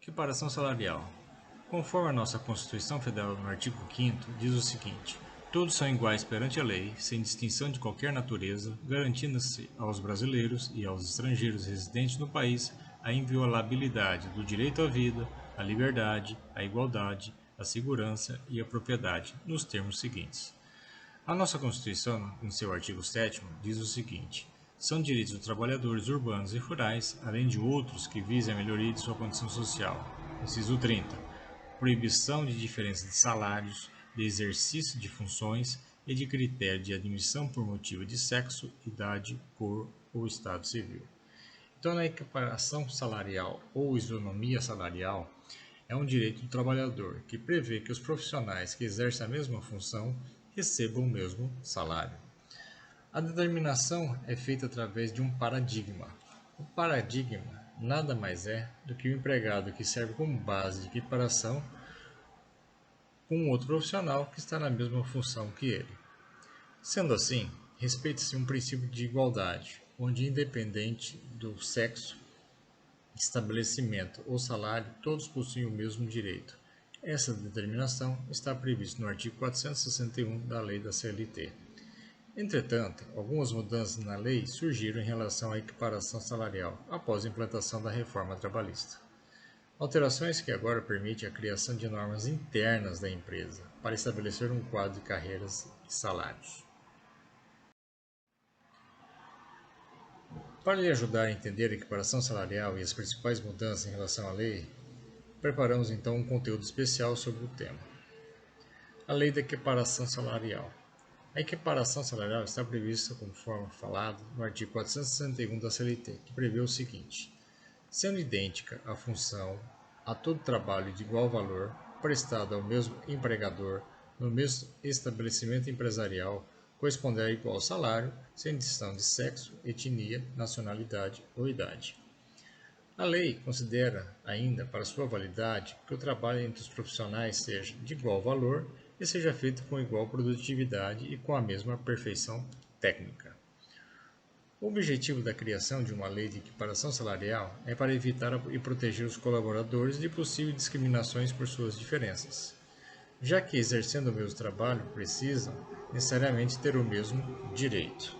Equiparação salarial. Conforme a nossa Constituição Federal, no artigo 5º, diz o seguinte: todos são iguais perante a lei, sem distinção de qualquer natureza, garantindo-se aos brasileiros e aos estrangeiros residentes no país a inviolabilidade do direito à vida, à liberdade, à igualdade, à segurança e à propriedade, nos termos seguintes. A nossa Constituição, em seu artigo 7º, diz o seguinte: são direitos dos trabalhadores urbanos e rurais, além de outros que visem a melhoria de sua condição social. Inciso 30. Proibição de diferença de salários, de exercício de funções e de critério de admissão por motivo de sexo, idade, cor ou estado civil. Então, a equiparação salarial ou isonomia salarial é um direito do trabalhador que prevê que os profissionais que exercem a mesma função recebam o mesmo salário. A determinação é feita através de um paradigma. O paradigma nada mais é do que o empregado que serve como base de equiparação com outro profissional que está na mesma função que ele. Sendo assim, respeita-se um princípio de igualdade, onde, independente do sexo, estabelecimento ou salário, todos possuem o mesmo direito. Essa determinação está prevista no artigo 461 da Lei da CLT. Entretanto, algumas mudanças na lei surgiram em relação à equiparação salarial após a implantação da reforma trabalhista. Alterações que agora permitem a criação de normas internas da empresa para estabelecer um quadro de carreiras e salários. Para lhe ajudar a entender a equiparação salarial e as principais mudanças em relação à lei, preparamos então um conteúdo especial sobre o tema. A Lei da Equiparação Salarial. A equiparação salarial está prevista, conforme falado, no artigo 461 da CLT, que prevê o seguinte: sendo idêntica a função a todo trabalho de igual valor prestado ao mesmo empregador no mesmo estabelecimento empresarial, corresponder a igual salário, sem distinção de sexo, etnia, nacionalidade ou idade. A lei considera ainda, para sua validade, que o trabalho entre os profissionais seja de igual valor e seja feito com igual produtividade e com a mesma perfeição técnica. O objetivo da criação de uma lei de equiparação salarial é para evitar e proteger os colaboradores de possíveis discriminações por suas diferenças, já que, exercendo o mesmo trabalho, precisam necessariamente ter o mesmo direito.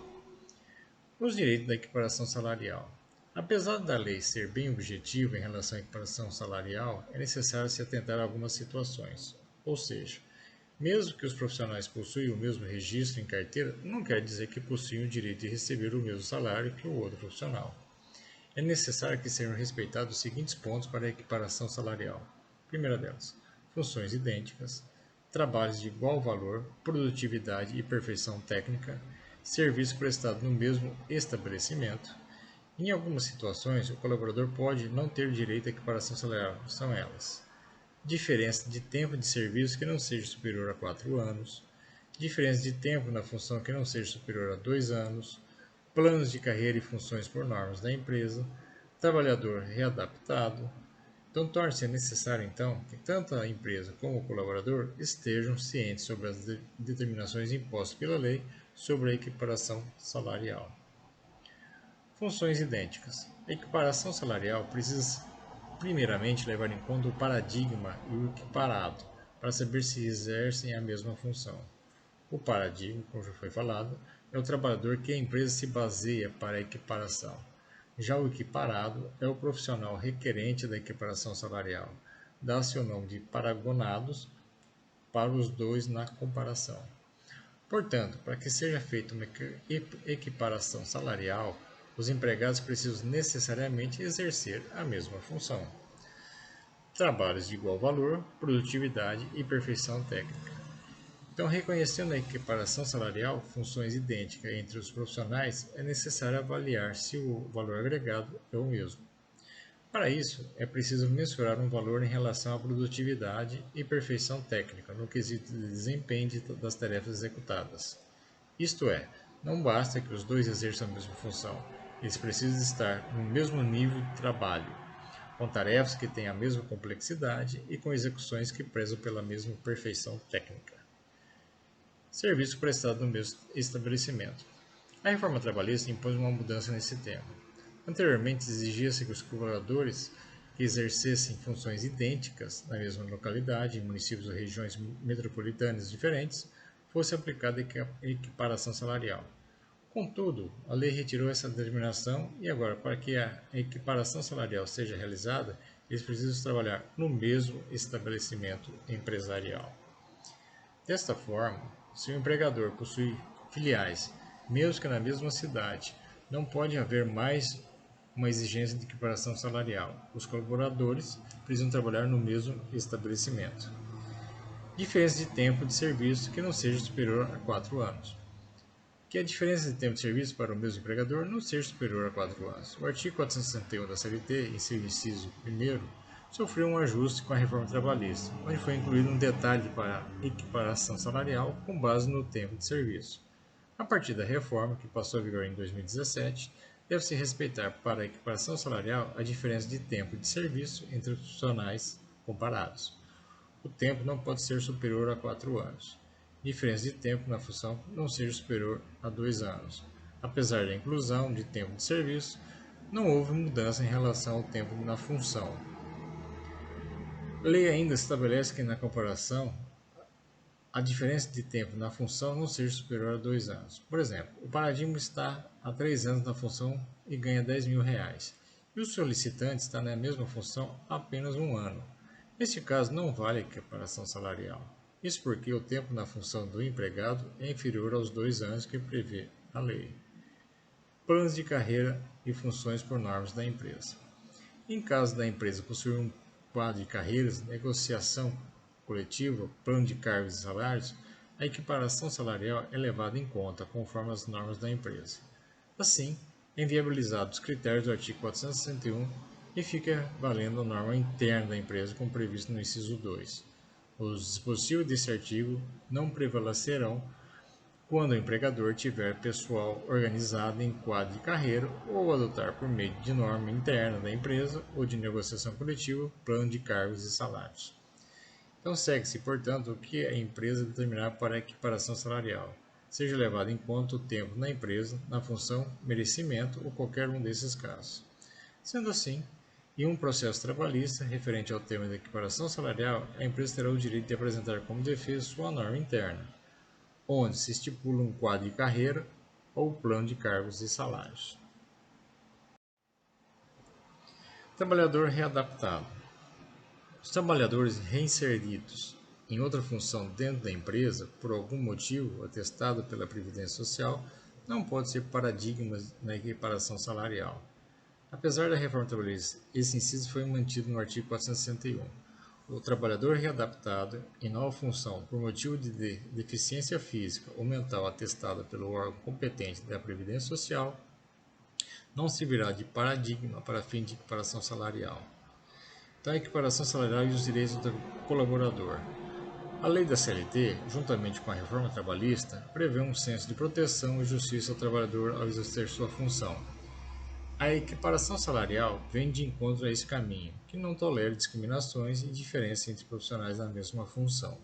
Os direitos da equiparação salarial. Apesar da lei ser bem objetiva em relação à equiparação salarial, é necessário se atentar a algumas situações, ou seja, mesmo que os profissionais possuam o mesmo registro em carteira, não quer dizer que possuem o direito de receber o mesmo salário que o outro profissional. É necessário que sejam respeitados os seguintes pontos para a equiparação salarial. Primeira delas, funções idênticas, trabalhos de igual valor, produtividade e perfeição técnica, serviço prestado no mesmo estabelecimento. Em algumas situações, o colaborador pode não ter direito à equiparação salarial, são elas: diferença de tempo de serviço que não seja superior a 4 anos, diferença de tempo na função que não seja superior a 2 anos, planos de carreira e funções por normas da empresa, trabalhador readaptado. Então, torna-se necessário, que tanto a empresa como o colaborador estejam cientes sobre as determinações impostas pela lei sobre a equiparação salarial. Funções idênticas. A equiparação salarial precisa primeiramente levar em conta o paradigma e o equiparado, para saber se exercem a mesma função. O paradigma, como já foi falado, é o trabalhador que a empresa se baseia para a equiparação. Já o equiparado é o profissional requerente da equiparação salarial. Dá-se o nome de paragonados para os dois na comparação. Portanto, para que seja feita uma equiparação salarial, os empregados precisam necessariamente exercer a mesma função. Trabalhos de igual valor, produtividade e perfeição técnica. Então, reconhecendo a equiparação salarial, funções idênticas entre os profissionais, é necessário avaliar se o valor agregado é o mesmo. Para isso, é preciso mensurar um valor em relação à produtividade e perfeição técnica no quesito de desempenho das tarefas executadas. Isto é, não basta que os dois exerçam a mesma função, eles precisam estar no mesmo nível de trabalho, com tarefas que têm a mesma complexidade e com execuções que prezam pela mesma perfeição técnica. Serviço prestado no mesmo estabelecimento. A reforma trabalhista impôs uma mudança nesse tema. Anteriormente, exigia-se que os colaboradores que exercessem funções idênticas na mesma localidade, em municípios ou regiões metropolitanas diferentes, fosse aplicada a equiparação salarial. Contudo, a lei retirou essa determinação e agora, para que a equiparação salarial seja realizada, eles precisam trabalhar no mesmo estabelecimento empresarial. Desta forma, se o empregador possui filiais, mesmo que na mesma cidade, não pode haver mais uma exigência de equiparação salarial. Os colaboradores precisam trabalhar no mesmo estabelecimento. Diferença de tempo de serviço que não seja superior a 4 anos. Que a diferença de tempo de serviço para o mesmo empregador não seja superior a 4 anos. O artigo 461 da CLT, em seu inciso 1º, sofreu um ajuste com a reforma trabalhista, onde foi incluído um detalhe para a equiparação salarial com base no tempo de serviço. A partir da reforma, que passou a vigor em 2017, deve-se respeitar para a equiparação salarial a diferença de tempo de serviço entre os profissionais comparados. O tempo não pode ser superior a 4 anos. Diferença de tempo na função não seja superior a 2 anos. Apesar da inclusão de tempo de serviço, não houve mudança em relação ao tempo na função. A lei ainda estabelece que na comparação, a diferença de tempo na função não seja superior a 2 anos. Por exemplo, o paradigma está há 3 anos na função e ganha R$10.000, e o solicitante está na mesma função há apenas 1 ano. Neste caso, não vale a equiparação salarial. Isso porque o tempo na função do empregado é inferior aos 2 anos que prevê a lei. Planos de carreira e funções por normas da empresa. Em caso da empresa possuir um quadro de carreiras, negociação coletiva, plano de cargos e salários, a equiparação salarial é levada em conta conforme as normas da empresa. Assim, é inviabilizado os critérios do artigo 461 e fica valendo a norma interna da empresa como previsto no inciso 2. Os dispositivos desse artigo não prevalecerão quando o empregador tiver pessoal organizado em quadro de carreira ou adotar por meio de norma interna da empresa ou de negociação coletiva, plano de cargos e salários. Então segue-se, portanto, o que a empresa determinar para a equiparação salarial, seja levado em conta o tempo na empresa, na função, merecimento ou qualquer um desses casos. Sendo assim, em um processo trabalhista referente ao tema da equiparação salarial, a empresa terá o direito de apresentar como defesa sua norma interna, onde se estipula um quadro de carreira ou plano de cargos e salários. Trabalhador readaptado. Os trabalhadores reinseridos em outra função dentro da empresa, por algum motivo atestado pela Previdência Social, não pode ser paradigmas na equiparação salarial. Apesar da reforma trabalhista, esse inciso foi mantido no artigo 461. O trabalhador readaptado em nova função por motivo de deficiência física ou mental atestada pelo órgão competente da Previdência Social não servirá de paradigma para fim de equiparação salarial. Então, a equiparação salarial e os direitos do colaborador. A lei da CLT, juntamente com a reforma trabalhista, prevê um senso de proteção e justiça ao trabalhador ao exercer sua função. A equiparação salarial vem de encontro a esse caminho, que não tolera discriminações e diferenças entre profissionais na mesma função.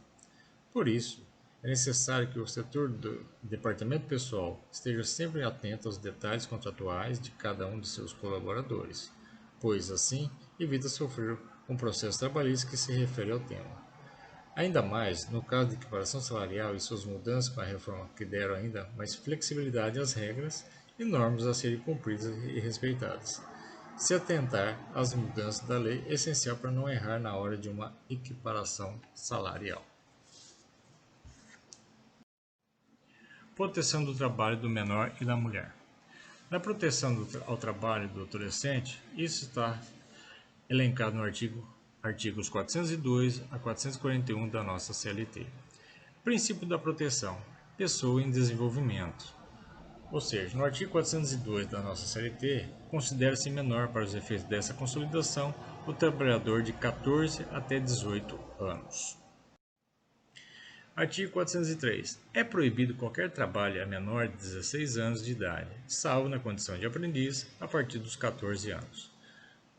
Por isso, é necessário que o setor do departamento pessoal esteja sempre atento aos detalhes contratuais de cada um de seus colaboradores, pois assim evita sofrer um processo trabalhista que se refere ao tema. Ainda mais, no caso de equiparação salarial e suas mudanças com a reforma que deram ainda mais flexibilidade às regras e normas a serem cumpridas e respeitadas. Se atentar às mudanças da lei é essencial para não errar na hora de uma equiparação salarial. Proteção do trabalho do menor e da mulher. Na proteção ao trabalho do adolescente, isso está elencado no artigos 402 a 441 da nossa CLT. Princípio da proteção: pessoa em desenvolvimento. Ou seja, no artigo 402 da nossa CLT, considera-se menor para os efeitos dessa consolidação o trabalhador de 14 até 18 anos. Artigo 403. É proibido qualquer trabalho a menor de 16 anos de idade, salvo na condição de aprendiz, a partir dos 14 anos.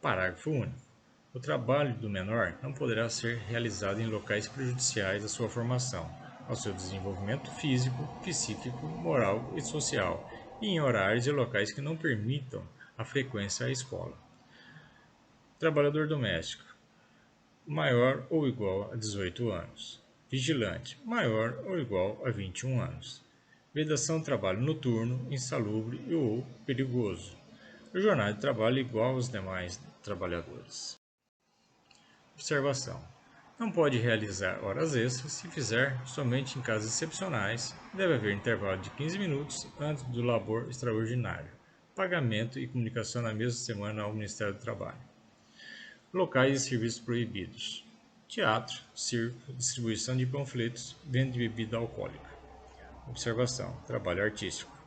Parágrafo único. O trabalho do menor não poderá ser realizado em locais prejudiciais à sua formação, ao seu desenvolvimento físico, psíquico, moral e social, e em horários e locais que não permitam a frequência à escola. Trabalhador doméstico, maior ou igual a 18 anos. Vigilante, maior ou igual a 21 anos. Vedação de trabalho noturno, insalubre ou perigoso. Jornada de trabalho igual aos demais trabalhadores. Observação: não pode realizar horas extras se fizer somente em casos excepcionais. Deve haver intervalo de 15 minutos antes do labor extraordinário. Pagamento e comunicação na mesma semana ao Ministério do Trabalho. Locais e serviços proibidos: teatro, circo, distribuição de panfletos, venda de bebida alcoólica. Observação: trabalho artístico.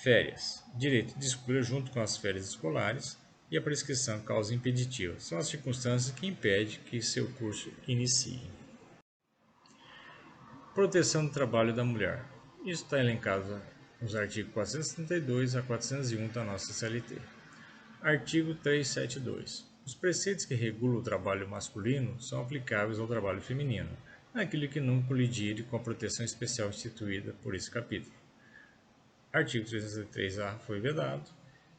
Férias: direito de escolha junto com as férias escolares e a prescrição causa impeditiva. São as circunstâncias que impedem que seu curso inicie. Proteção do trabalho da mulher. Isso está elencado nos artigos 432 a 401 da nossa CLT. Artigo 372. Os preceitos que regulam o trabalho masculino são aplicáveis ao trabalho feminino, naquilo que não colidir com a proteção especial instituída por esse capítulo. Artigo 303-A foi vedado.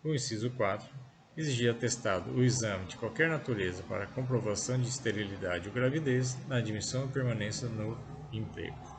O inciso 4. Exigir atestado ou exame de qualquer natureza para comprovação de esterilidade ou gravidez na admissão e permanência no emprego.